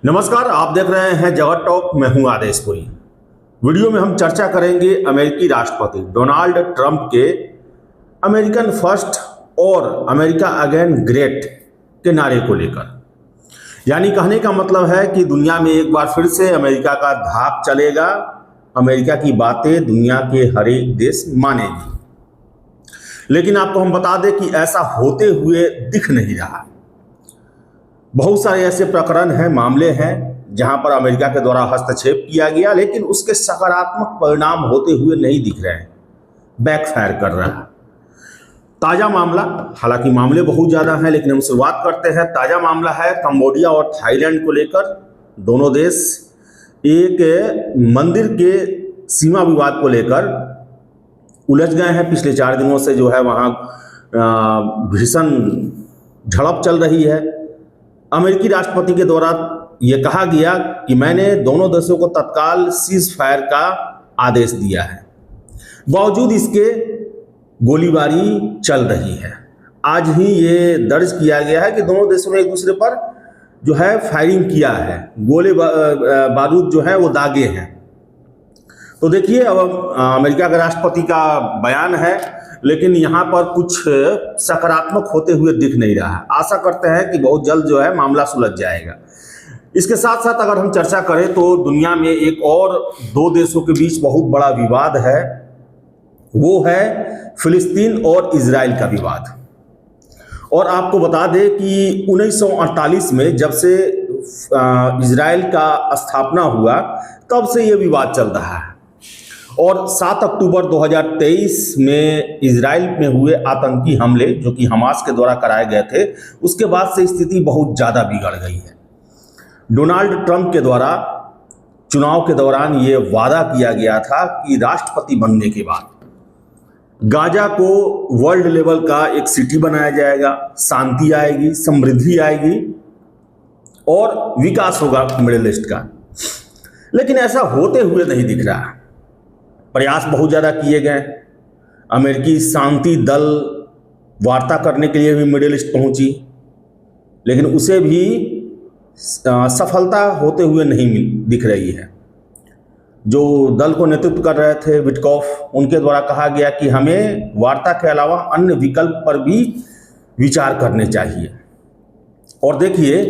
नमस्कार, आप देख रहे हैं जगत टॉक। मैं हूं आदेशपुरी। वीडियो में हम चर्चा करेंगे अमेरिकी राष्ट्रपति डोनाल्ड ट्रंप के अमेरिकन फर्स्ट और अमेरिका अगेन ग्रेट के नारे को लेकर। यानी कहने का मतलब है कि दुनिया में एक बार फिर से अमेरिका का धाक चलेगा, अमेरिका की बातें दुनिया के हर एक देश मानेगी। लेकिन आपको हम बता दें कि ऐसा होते हुए दिख नहीं रहा। बहुत सारे ऐसे प्रकरण हैं, मामले हैं जहां पर अमेरिका के द्वारा हस्तक्षेप किया गया, लेकिन उसके सकारात्मक परिणाम होते हुए नहीं दिख रहे हैं, बैकफायर कर रहा है। ताज़ा मामला, हालांकि मामले बहुत ज़्यादा हैं, लेकिन हम शुरुआत करते हैं। ताज़ा मामला है कंबोडिया और थाईलैंड को लेकर। दोनों देश एक मंदिर के सीमा विवाद को लेकर उलझ गए हैं। पिछले 4 दिनों से जो है वहाँ भीषण झड़प चल रही है। अमेरिकी राष्ट्रपति के द्वारा ये कहा गया कि मैंने दोनों देशों को तत्काल सीज फायर का आदेश दिया है। बावजूद इसके गोलीबारी चल रही है। आज ही ये दर्ज किया गया है कि दोनों देशों ने एक दूसरे पर जो है फायरिंग किया है, गोले बारूद जो है वो दागे हैं। तो देखिए, अब अमेरिका के राष्ट्रपति का बयान है, लेकिन यहाँ पर कुछ सकारात्मक होते हुए दिख नहीं रहा है। आशा करते हैं कि बहुत जल्द जो है मामला सुलझ जाएगा। इसके साथ साथ अगर हम चर्चा करें तो दुनिया में एक और 2 देशों के बीच बहुत बड़ा विवाद है, वो है फिलिस्तीन और इजराइल का विवाद। और आपको बता दें कि 1948 में जब से इजराइल का स्थापना हुआ, तब से ये विवाद चल रहा है। और 7 अक्टूबर 2023 में इजराइल में हुए आतंकी हमले, जो कि हमास के द्वारा कराए गए थे, उसके बाद से स्थिति बहुत ज़्यादा बिगड़ गई है। डोनाल्ड ट्रंप के द्वारा चुनाव के दौरान ये वादा किया गया था कि राष्ट्रपति बनने के बाद गाजा को वर्ल्ड लेवल का एक सिटी बनाया जाएगा, शांति आएगी, समृद्धि आएगी और विकास होगा मिडिल ईस्ट का। लेकिन ऐसा होते हुए नहीं दिख रहा। प्रयास बहुत ज़्यादा किए गए। अमेरिकी शांति दल वार्ता करने के लिए भी मिडिल ईस्ट पहुंची, लेकिन उसे भी सफलता होते हुए नहीं दिख रही है। जो दल को नेतृत्व कर रहे थे विटकॉफ, उनके द्वारा कहा गया कि हमें वार्ता के अलावा अन्य विकल्प पर भी विचार करने चाहिए। और देखिए,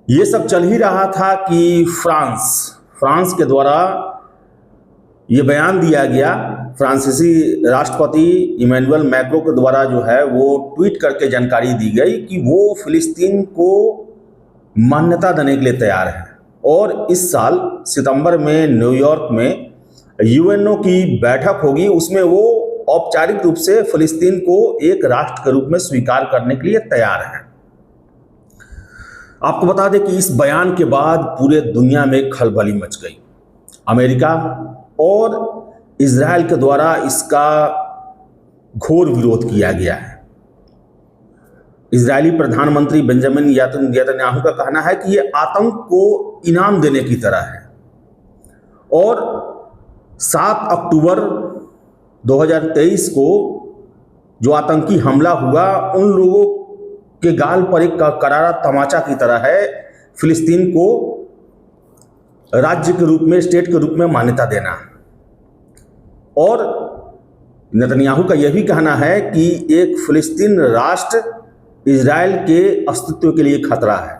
ये सब चल ही रहा था कि फ्रांस के द्वारा ये बयान दिया गया। फ्रांसीसी राष्ट्रपति इमैनुअल मैक्रों के द्वारा जो है वो ट्वीट करके जानकारी दी गई कि वो फिलिस्तीन को मान्यता देने के लिए तैयार है। और इस साल सितंबर में न्यूयॉर्क में यूएनओ की बैठक होगी, उसमें वो औपचारिक रूप से फिलिस्तीन को एक राष्ट्र के रूप में स्वीकार करने के लिए तैयार है। आपको बता दें कि इस बयान के बाद पूरे दुनिया में खलबली मच गई। अमेरिका और इजराइल के द्वारा इसका घोर विरोध किया गया है। इजरायली प्रधानमंत्री बेंजामिन नेतन्याहू का कहना है कि ये आतंक को इनाम देने की तरह है। और 7 अक्टूबर 2023 को जो आतंकी हमला हुआ, उन लोगों के गाल पर एक करारा तमाचा की तरह है फिलिस्तीन को राज्य के रूप में, स्टेट के रूप में मान्यता देना। और नेतन्याहू का यह भी कहना है कि एक फिलिस्तीन राष्ट्र इजराइल के अस्तित्व के लिए खतरा है।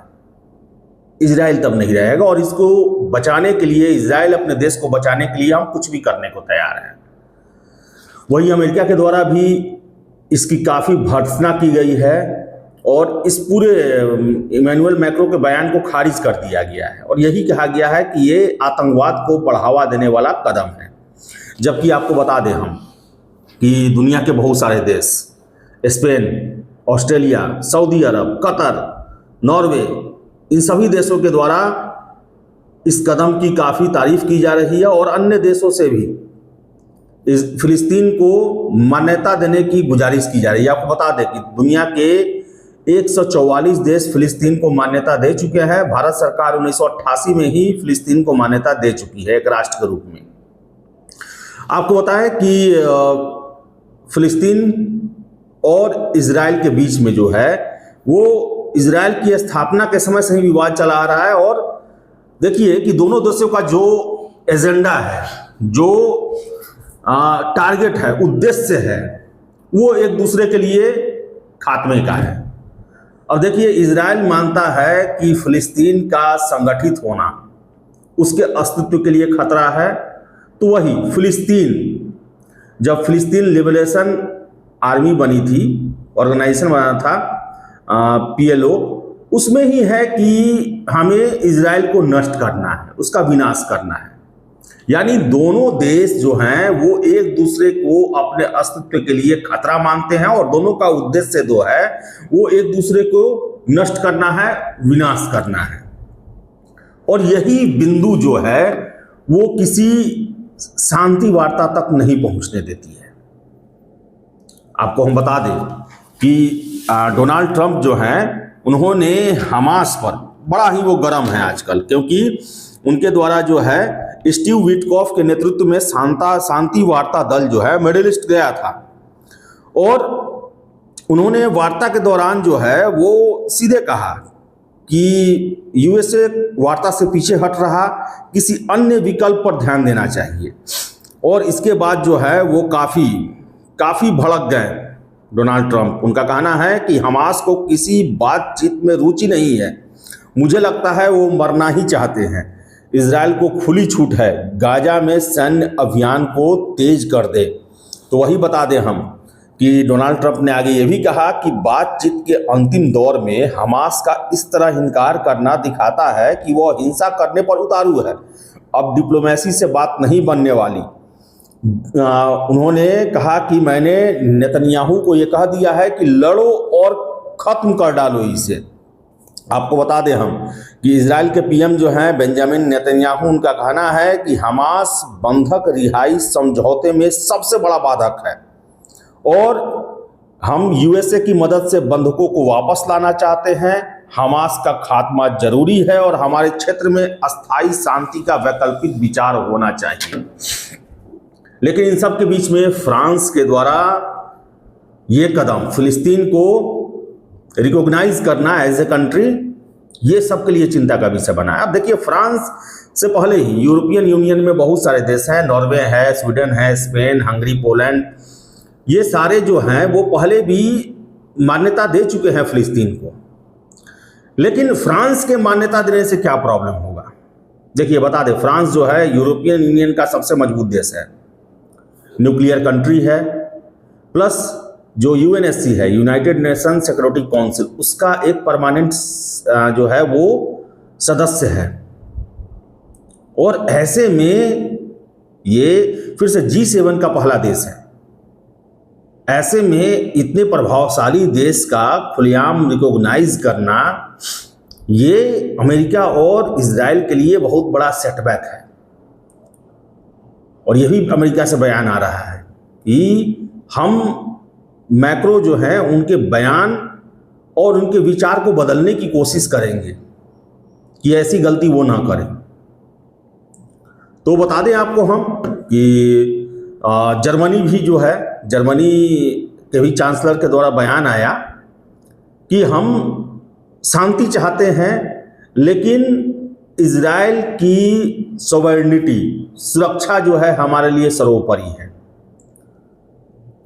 इजराइल तब नहीं रहेगा, और इसको बचाने के लिए, इजराइल अपने देश को बचाने के लिए हम कुछ भी करने को तैयार हैं। वही अमेरिका के द्वारा भी इसकी काफ़ी भर्त्सना की गई है और इस पूरे इमैनुअल मैक्रों के बयान को खारिज कर दिया गया है। और यही कहा गया है कि ये आतंकवाद को बढ़ावा देने वाला कदम है। जबकि आपको बता दें हम कि दुनिया के बहुत सारे देश, स्पेन, ऑस्ट्रेलिया, सऊदी अरब, कतर, नॉर्वे, इन सभी देशों के द्वारा इस कदम की काफ़ी तारीफ की जा रही है। और अन्य देशों से भी इस फिलिस्तीन को मान्यता देने की गुजारिश की जा रही है। आपको बता दें कि दुनिया के 144 देश फिलिस्तीन को मान्यता दे चुके हैं। भारत सरकार 1988 में ही फिलिस्तीन को मान्यता दे चुकी है एक राष्ट्र के रूप में। आपको बताएं कि फिलिस्तीन और इजराइल के बीच में जो है वो इजराइल की स्थापना के समय से ही विवाद चला आ रहा है। और देखिए कि दोनों देशों का जो एजेंडा है, जो टारगेट है, उद्देश्य है, वो एक दूसरे के लिए खात्मे का है। और देखिए इजराइल मानता है कि फिलिस्तीन का संगठित होना उसके अस्तित्व के लिए खतरा है। तो वही फिलिस्तीन, जब फिलिस्तीन लिबरेशन आर्मी बनी थी, ऑर्गेनाइजेशन बना था PLO, उसमें ही है कि हमें इजराइल को नष्ट करना है, उसका विनाश करना है। यानी दोनों देश जो हैं वो एक दूसरे को अपने अस्तित्व के लिए खतरा मानते हैं और दोनों का उद्देश्य जो है वो एक दूसरे को नष्ट करना है, विनाश करना है। और यही बिंदु जो है वो किसी शांति वार्ता तक नहीं पहुंचने देती है। आपको हम बता दें कि डोनाल्ड ट्रंप जो हैं उन्होंने हमास पर बड़ा ही वो गर्म है आजकल, क्योंकि उनके द्वारा जो है स्टीव विटकॉफ के नेतृत्व में शांति वार्ता दल जो है मिडिल ईस्ट गया था। और उन्होंने वार्ता के दौरान जो है वो सीधे कहा कि USA वार्ता से पीछे हट रहा, किसी अन्य विकल्प पर ध्यान देना चाहिए। और इसके बाद जो है वो काफ़ी भड़क गए डोनाल्ड ट्रंप। उनका कहना है कि हमास को किसी बातचीत में रुचि नहीं है, मुझे लगता है वो मरना ही चाहते हैं। इजराइल को खुली छूट है, गाजा में सैन्य अभियान को तेज कर दे। तो वही बता दें हम कि डोनाल्ड ट्रंप ने आगे ये भी कहा कि बातचीत के अंतिम दौर में हमास का इस तरह इनकार करना दिखाता है कि वह हिंसा करने पर उतारू है, अब डिप्लोमेसी से बात नहीं बनने वाली। उन्होंने कहा कि मैंने नेतन्याहू को ये कह दिया है कि लड़ो और ख़त्म कर डालो इसे। आपको बता दें हम कि इजराइल के PM जो हैं बेंजामिन नेतन्याहू, उनका कहना है कि हमास बंधक रिहाई समझौते में सबसे बड़ा बाधक है और हम USA की मदद से बंधकों को वापस लाना चाहते हैं। हमास का खात्मा जरूरी है और हमारे क्षेत्र में अस्थायी शांति का वैकल्पिक विचार होना चाहिए। लेकिन इन सब के बीच में फ्रांस के द्वारा ये कदम, फिलिस्तीन को रिकॉग्नाइज करना एज ए कंट्री, ये सब के लिए चिंता का विषय बना है। अब देखिए फ्रांस से पहले ही यूरोपियन यूनियन में बहुत सारे देश हैं, नॉर्वे है, स्वीडन है, स्पेन, हंगरी, पोलैंड, ये सारे जो हैं वो पहले भी मान्यता दे चुके हैं फिलिस्तीन को। लेकिन फ्रांस के मान्यता देने से क्या प्रॉब्लम होगा? देखिए बता दें, फ्रांस जो है यूरोपियन यूनियन का सबसे मजबूत देश है, न्यूक्लियर कंट्री है, प्लस जो UNSC है, यूनाइटेड नेशन सिक्योरिटी काउंसिल, उसका एक परमानेंट जो है वो सदस्य है। और ऐसे में ये फिर से G7 का पहला देश है। ऐसे में इतने प्रभावशाली देश का खुलेआम रिकॉग्नाइज करना, ये अमेरिका और इजराइल के लिए बहुत बड़ा सेटबैक है। और यही अमेरिका से बयान आ रहा है कि हम मैक्रो जो है उनके बयान और उनके विचार को बदलने की कोशिश करेंगे कि ऐसी गलती वो ना करें। तो बता दें आपको हम कि जर्मनी भी जो है, जर्मनी के भी चांसलर के द्वारा बयान आया कि हम शांति चाहते हैं, लेकिन इजराइल की सॉवरेनिटी, सुरक्षा जो है हमारे लिए सर्वोपरि है।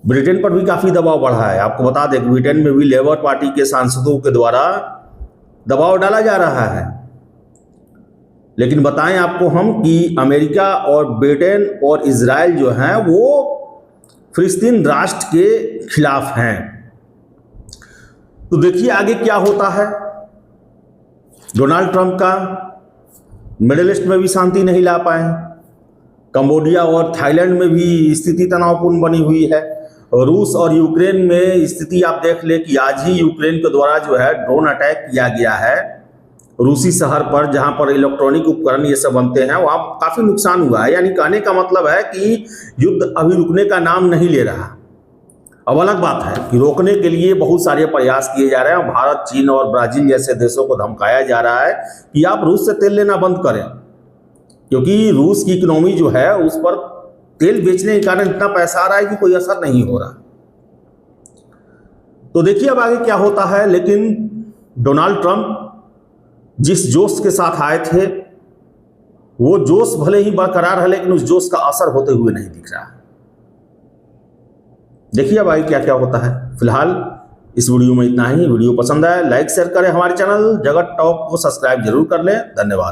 ब्रिटेन पर भी काफ़ी दबाव बढ़ा है। आपको बता दें ब्रिटेन में भी लेबर पार्टी के सांसदों के द्वारा दबाव डाला जा रहा है। लेकिन बताएं आपको हम कि अमेरिका और ब्रिटेन और इजराइल जो हैं वो फिलिस्तीन राष्ट्र के खिलाफ हैं। तो देखिए आगे क्या होता है। डोनाल्ड ट्रंप का मिडिल ईस्ट में भी शांति नहीं ला पाए, कंबोडिया और थाईलैंड में भी स्थिति तनावपूर्ण बनी हुई है। रूस और यूक्रेन में स्थिति आप देख ले कि आज ही यूक्रेन के द्वारा जो है ड्रोन अटैक किया गया है रूसी शहर पर, जहां पर इलेक्ट्रॉनिक उपकरण ये सब बनते हैं, वहां काफी नुकसान हुआ है। यानी कहने का मतलब है कि युद्ध अभी रुकने का नाम नहीं ले रहा। अब अलग बात है कि रोकने के लिए बहुत सारे प्रयास किए जा रहे हैं। भारत, चीन और ब्राजील जैसे देशों को धमकाया जा रहा है कि आप रूस से तेल लेना बंद करें, क्योंकि रूस की इकोनॉमी जो है उस पर तेल बेचने के कारण इतना पैसा आ रहा है कि कोई असर नहीं हो रहा। तो देखिए अब आगे क्या होता है। लेकिन डोनाल्ड ट्रंप जिस जोश के साथ आए थे वो जोश भले ही बरकरार है, लेकिन उस जोश का असर होते हुए नहीं दिख रहा है। देखिए भाई क्या क्या होता है। फिलहाल इस वीडियो में इतना ही। वीडियो पसंद आए लाइक शेयर करें, हमारे चैनल जगत टॉक को सब्सक्राइब जरूर कर लें। धन्यवाद।